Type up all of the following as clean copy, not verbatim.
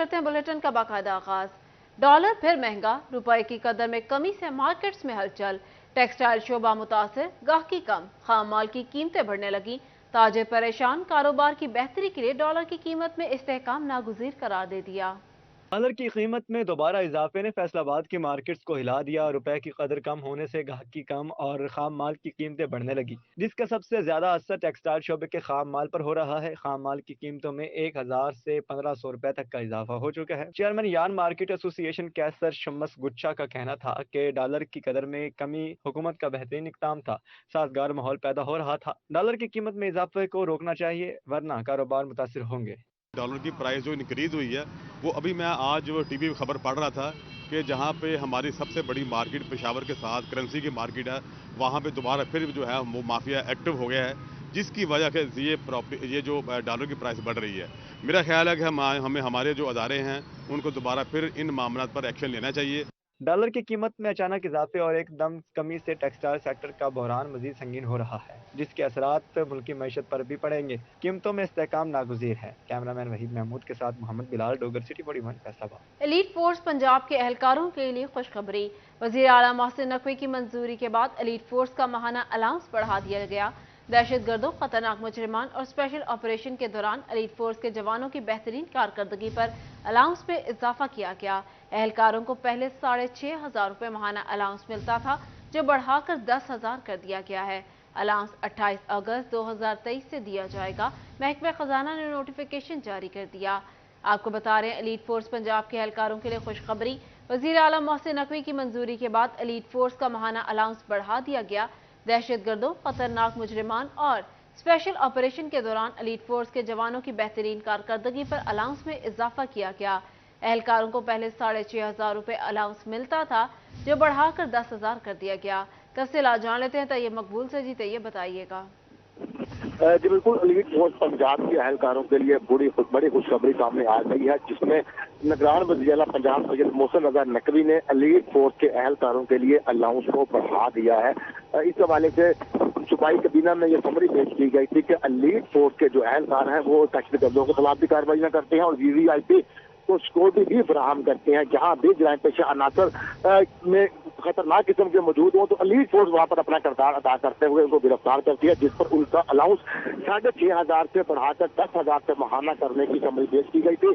करते हैं बुलेटिन का बाकायदा आगाज। डॉलर फिर महंगा, रुपए की कदर में कमी से मार्केट्स में हलचल। टेक्सटाइल शोबा मुतासिर, गाहकी कम, खाम माल की कीमतें बढ़ने लगी। ताजे परेशान, कारोबार की बेहतरी के लिए डॉलर की कीमत में इस्तेहकाम नागुज़ीर करार दे दिया। डॉलर की कीमत में दोबारा इजाफे ने फैसलाबाद की मार्केट्स को हिला दिया। रुपए की कदर कम होने से गाहकी कम और खाम माल की कीमतें बढ़ने लगी, जिसका सबसे ज्यादा असर टेक्सटाइल शोबे के खाम माल पर हो रहा है। खाम माल की कीमतों में 1000 से 1500 रुपए तक का इजाफा हो चुका है। चेयरमैन यार्न मार्केट एसोसिएशन कैसर शम्मस गुच्छा का कहना था कि डॉलर की कदर में कमी हुकूमत का बेहतरीन इक़दाम था। साजगार माहौल पैदा हो रहा था। डॉलर की कीमत में इजाफे को रोकना चाहिए, वरना कारोबार मुतासिर होंगे। डॉलर की प्राइस जो इंक्रीज़ हुई है, वो अभी मैं आज टीवी पे खबर पढ़ रहा था कि जहाँ पे हमारी सबसे बड़ी मार्केट पेशावर के साथ करेंसी की मार्केट है, वहाँ पे दोबारा फिर जो है वो माफिया एक्टिव हो गया है, जिसकी वजह से ये जो डॉलर की प्राइस बढ़ रही है। मेरा ख्याल है कि हमें हमारे जो अदारे हैं उनको दोबारा फिर इन मामलों पर एक्शन लेना चाहिए। डॉलर की कीमत में अचानक इजाफे और एकदम कमी से टेक्सटाइल सेक्टर का बहरान मजीद संगीन हो रहा है, जिसके असरात मुल्की मईशत पर भी पड़ेंगे। कीमतों में इस्तेहकाम नागुज़ीर है। कैमरामैन वहीद महमूद के साथ Mohammad Bilal, Dogar city 41 Faisalabad. Elite force Punjab के एहलकारों के लिए खुशखबरी। वज़ीर आला मोहसिन नकवी की मंजूरी के बाद एलीट फोर्स का माहाना अलाउंस बढ़ा दिया गया। दहशत गर्दों, खतरनाक मुजरिमान और स्पेशल ऑपरेशन के दौरान एलीट फोर्स के जवानों की बेहतरीन कारकर्दगी पर अलाउंस में इजाफा किया गया। एहलकारों को पहले 6500 रुपये माहाना अलाउंस मिलता था, जो बढ़ाकर 10,000 कर दिया गया है। अलाउंस 28 अगस्त 2023 से दिया जाएगा। महकमा खजाना ने नोटिफिकेशन जारी कर दिया। आपको बता रहे हैं, एलीट फोर्स पंजाब के एहलकारों के लिए खुशखबरी। वज़ीर आला मोहसिन नकवी की मंजूरी के बाद एलीट फोर्स का माहाना अलाउंस बढ़ा दिया गया। दहशत गर्दों, खतरनाक मुजरिमान और स्पेशल ऑपरेशन के दौरान एलीट फोर्स के जवानों की बेहतरीन कारकर्दगी पर अलाउंस में इजाफा किया गया। एहलकारों को पहले 6500 रुपये अलाउंस मिलता था, जो बढ़ाकर 10,000 कर दिया गया। तफसीलात जान लेते हैं तैयब मकबूल से। जी तैयब, बताइएगा। जी बिल्कुल, एलीट फोर्स पंजाब के एहलकारों के लिए बड़ी खुशखबरी सामने आ गई है, जिसमें निगरान वज़ीर आला पंजाब सैयद मोहसिन रज़ा नकवी ने एलीट फोर्स के एहलकारों के लिए अलाउंस को बढ़ा दिया है। इस हवाले से सूबाई कैबिनेट में यह समरी पेश की गई थी कि एलीट फोर्स के जो एहलकार हैं वो दहशत गर्दों के खिलाफ भी कार्रवाई करते हैं और वीवीआईपी को सिक्योरिटी भी फराहम करते हैं। जहां भी जराइम पेशा अनासर में खतरनाक किस्म के मौजूद हों तो एलीट फोर्स वहां पर अपना किरदार अदा करते हुए उनको गिरफ्तार करती है, जिस पर उनका अलाउंस 6500 से बढ़ाकर 10,000 से माहाना करने की समरी पेश की गई थी।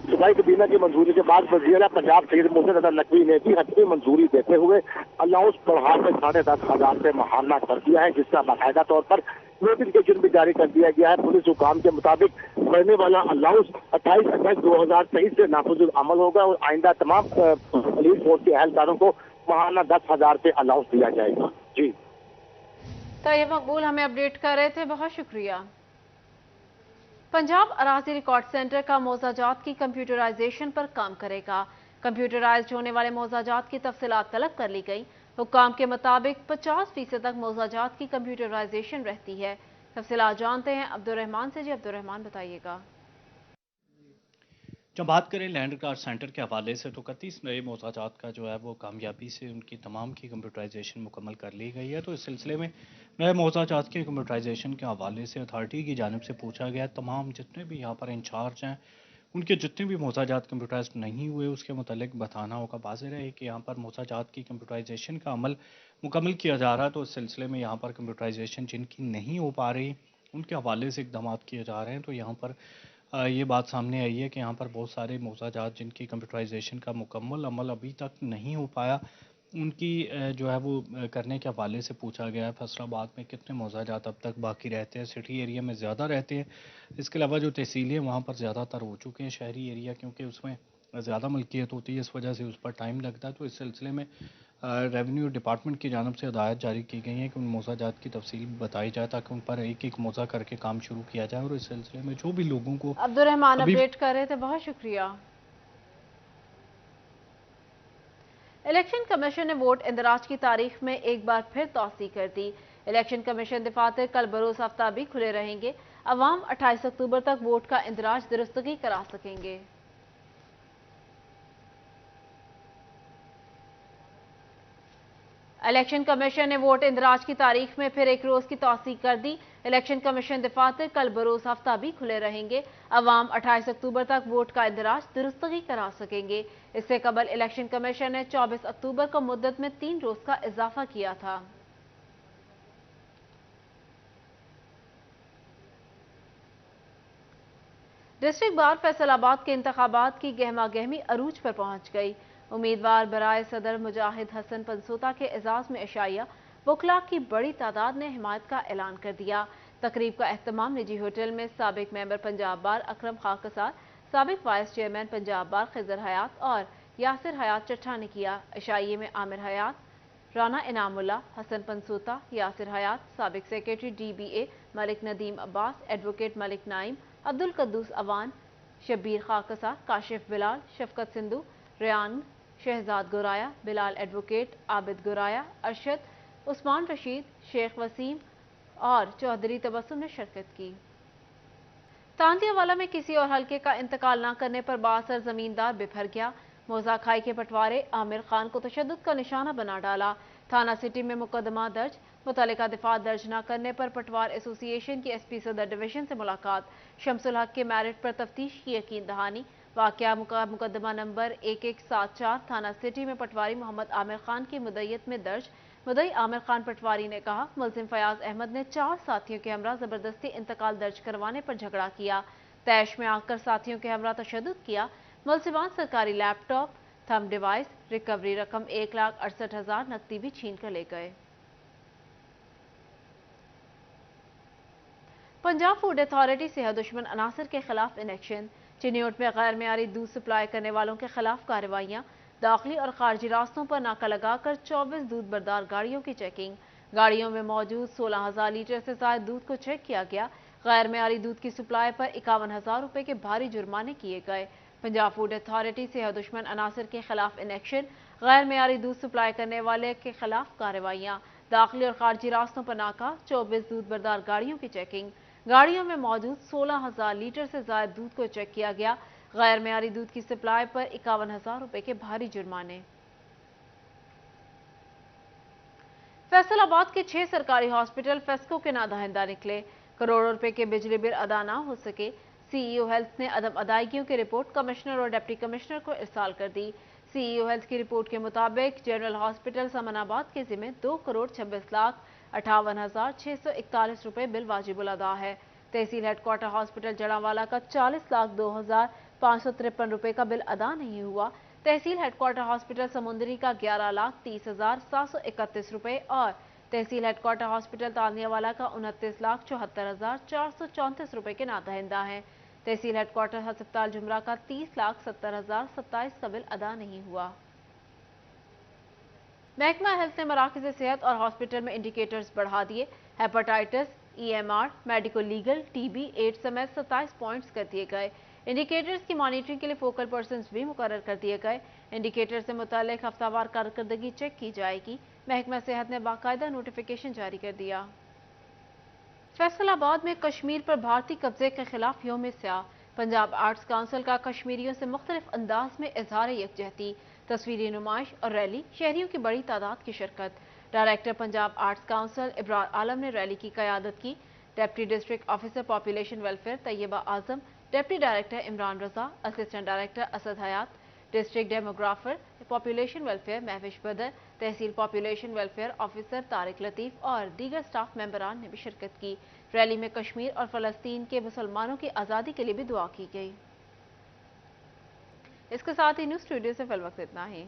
सूबाई कैबिनेट की मंजूरी के बाद वज़ीर पंजाब सैयद मोहसिन रज़ा नकवी ने भी हतमी मंजूरी देते हुए अलाउंस बढ़ाकर 10,500 से माहाना कर दिया है, जिसका बाकायदा तौर पर नोटिफिकेशन भी जारी कर दिया गया है। पुलिस हुकाम के मुताबिक बढ़ने वाला अलाउंस 28 अगस्त 2023 से नाफिजुल अमल होगा और आइंदा तमाम एलीट फोर्स के एहलकारों को माहाना 10,000 से अलाउंस दिया जाएगा। जी तैयब मकबूल हमें अपडेट कर रहे थे, बहुत शुक्रिया। पंजाब अराजी रिकॉर्ड सेंटर का मोजाजात की कंप्यूटराइजेशन पर काम करेगा। कंप्यूटराइज्ड होने वाले मोजाजात की तफसीलात तलब कर ली गई। हुक्काम के मुताबिक 50% तक मोजाजात की कंप्यूटराइजेशन रहती है। तफसीलात जानते हैं अब्दुर्रहमान से। जी अब्दुर्रहमान, बताइएगा। जब बात करें लैंड रिकॉर्ड सेंटर के हवाले से तो 31 नए मोहताजात का जो है वो कामयाबी से उनकी तमाम की कंप्यूटराइजेशन मुकम्मल कर ली गई है। तो इस सिलसिले में नए मोहताजात की कंप्यूटराइजेशन के हवाले से अथॉरिटी की जानिब से पूछा गया। तमाम जितने भी यहाँ पर इंचार्ज हैं उनके जितने भी मोहताजात कंप्यूटराइज नहीं हुए उसके मुतालिक बताना होगा। वाज़ेह है कि यहाँ पर मोहताजात की कंप्यूटराइजेशन का अमल मुकम्मल किया जा रहा है। तो इस सिलसिले में यहाँ पर कंप्यूटराइजेशन जिनकी नहीं हो पा रही उनके हवाले से इकदाम किए जा रहे हैं। तो यहाँ पर ये बात सामने आई है कि यहाँ पर बहुत सारे मोहताजात जिनकी कंप्यूटराइजेशन का मुकम्मल अमल अभी तक नहीं हो पाया, उनकी जो है वो करने के हवाले से पूछा गया है। फैसलाबाद में कितने मोहताजात अब तक बाकी रहते हैं, सिटी एरिया में ज़्यादा रहते हैं। इसके अलावा जो तहसीलें वहाँ पर ज़्यादातर हो चुके हैं, शहरी एरिया क्योंकि उसमें ज़्यादा मलकियत होती है, इस वजह से उस पर टाइम लगता है। तो इस सिलसिले में रेवेन्यू डिपार्टमेंट की जानब से हदायत जारी की गई है कि उन मोहताजात की तफसील बताई जाए ताकि उन पर एक एक मोज़ा करके काम शुरू किया जाए। और इस सिलसिले में जो भी लोगों को अब्दुर्रहमान अपडेट कर रहे थे, बहुत शुक्रिया। इलेक्शन कमीशन ने वोट इंदराज की तारीख में एक बार फिर तौसी कर दी। इलेक्शन कमीशन दफातर कल बरोज़ आफ्ताबी खुले रहेंगे। अवाम 28 अक्टूबर तक वोट का इंदराज दुरुस्तगी करा सकेंगे। الیکشن کمیشن نے ووٹ اندراج کی تاریخ میں پھر ایک روز کی توسیع کر دی۔ الیکشن کمیشن دفاتر کل بروز ہفتہ بھی کھلے رہیں گے۔ عوام 28 اکتوبر تک ووٹ کا اندراج درستگی کرا سکیں گے۔ اس سے قبل الیکشن کمیشن نے 24 اکتوبر کو مدت میں 3 روز کا اضافہ کیا تھا۔ ڈسٹرکٹ بار فیصل آباد کے انتخابات کی گہما گہمی عروج پر پہنچ گئی۔ امیدوار برائے صدر مجاہد حسن پنسوتا کے اعزاز میں عشائیہ وکلاء کی بڑی تعداد نے حمایت کا اعلان کر دیا۔ تقریب کا اہتمام نجی ہوٹل میں سابق ممبر پنجاب بار اکرم خاکسار، سابق وائس چیئرمین پنجاب بار خضر حیات اور یاسر حیات چٹھا نے کیا۔ عشائیے میں عامر حیات، رانا انعام اللہ، حسن پنسوتا، یاسر حیات، سابق سیکریٹری ڈی بی اے ملک ندیم عباس، ایڈوکیٹ ملک نائم، عبدالقدوس اوان، شبیر خاکسار، کاشف بلال، شفقت سندھو، ریان شہزاد گورایا، بلال ایڈوکیٹ، عابد گورایا، ارشد، عثمان رشید، شیخ وسیم اور چودھری تبسم نے شرکت کی۔ تاندیا والا میں کسی اور حلقے کا انتقال نہ کرنے پر بااثر زمیندار بپھر گیا۔ موزہ کھائی کے پٹوارے عامر خان کو تشدد کا نشانہ بنا ڈالا۔ تھانہ سٹی میں مقدمہ درج، متعلقہ دفعہ درج نہ کرنے پر پٹوار ایسوسی ایشن کی ایس پی صدر ڈویژن سے ملاقات، شمس الحق کے میرٹ پر تفتیش کی یقین دہانی۔ واقعہ مقدمہ نمبر 1174 تھانہ سٹی میں پٹواری محمد عامر خان کی مدعیت میں درج۔ مدعی عامر خان پٹواری نے کہا، ملزم فیاض احمد نے 4 ساتھیوں کے ہمراہ زبردستی انتقال درج کروانے پر جھگڑا کیا۔ طیش میں آ کر ساتھیوں کے ہمراہ تشدد کیا۔ ملزمان سرکاری لیپ ٹاپ، تھم ڈیوائس، ریکوری رقم 1,68,000 نقدی بھی چھین کر لے گئے۔ پنجاب فوڈ اتھارٹی صحت دشمن عناصر کے خلاف ان ایکشن۔ چنیوٹ میں غیر معیاری دودھ سپلائی کرنے والوں کے خلاف کارروائیاں، داخلی اور خارجی راستوں پر ناکہ لگا کر 24 دودھ بردار گاڑیوں کی چیکنگ۔ گاڑیوں میں موجود 16,000 لیٹر سے زائد دودھ کو چیک کیا گیا۔ غیر معیاری دودھ کی سپلائی پر 51,000 روپے کے بھاری جرمانے کیے گئے۔ پنجاب فوڈ اتھارٹی صحت دشمن عناصر کے خلاف ان ایکشن، غیر معیاری دودھ سپلائی کرنے والے کے خلاف کارروائیاں، داخلی اور خارجی راستوں پر ناکہ، 24 دودھ بردار گاڑیوں کی چیکنگ۔ گاڑیوں میں موجود 16,000 لیٹر سے زائد دودھ کو چیک کیا گیا۔ غیر معیاری دودھ کی سپلائی پر 51,000 روپے کے بھاری جرمانے۔ فیصل آباد کے 6 سرکاری ہاسپٹل فیسکو کے نادہندہ نکلے۔ کروڑوں روپے کے بجلی بل ادا نہ ہو سکے۔ سی ای او ہیلتھ نے عدم ادائیگیوں کی رپورٹ کمشنر اور ڈپٹی کمشنر کو ارسال کر دی۔ سی ای او ہیلتھ کی رپورٹ کے مطابق جنرل ہاسپٹل سمن آباد کے ذمہ 2,26,58,641 روپے بل واجب الادا ہے۔ تحصیل ہیڈ کوارٹر ہاسپٹل جڑاوالا کا 40,02,553 روپے کا بل ادا نہیں ہوا۔ تحصیل ہیڈ کوارٹر ہاسپٹل سمندری کا 11,30,731 روپے اور تحصیل ہیڈ کوارٹر ہاسپٹل تاندیا والا کا 29,74,434 روپے کے نادہندہ ہیں۔ تحصیل ہیڈ کوارٹر ہسپتال جمرہ کا 30,70,027 کا بل ادا نہیں ہوا۔ محکمہ ہیلتھ نے مراکز صحت اور ہاسپٹل میں انڈیکیٹرز بڑھا دیے۔ Hepatitis, E M R, medico legal, T B, AIDS سمیت 27 پوائنٹس کر دیے گئے۔ انڈیکیٹرز کی مانیٹرنگ کے لیے فوکل پرسنز بھی مقرر کر دیے گئے۔ انڈیکیٹر سے متعلق ہفتہ وار کارکردگی چیک کی جائے گی۔ محکمہ صحت نے باقاعدہ نوٹیفیکیشن جاری کر دیا۔ فیصل آباد میں کشمیر پر بھارتی قبضے کے خلاف یوم سیاہ۔ پنجاب آرٹس کونسل کا کشمیریوں سے مختلف انداز میں اظہار یکجہتی، تصویری نمائش اور ریلی، شہریوں کی بڑی تعداد کی شرکت۔ Director Punjab arts council Abrar Alam نے ریلی کی قیادت کی۔ Deputy district officer population welfare Tayyaba Azam, deputy director Imran Raza, assistant director Asad Hayat, district demographer population welfare Mehwish Badar, tehsil population welfare officer Tariq Latif اور دیگر سٹاف ممبران نے بھی شرکت کی۔ ریلی میں کشمیر اور فلسطین کے مسلمانوں کی آزادی کے لیے بھی دعا کی گئی۔ اس کے ساتھ ہی نیوز اسٹوڈیو سے فی الوقت اتنا ہی۔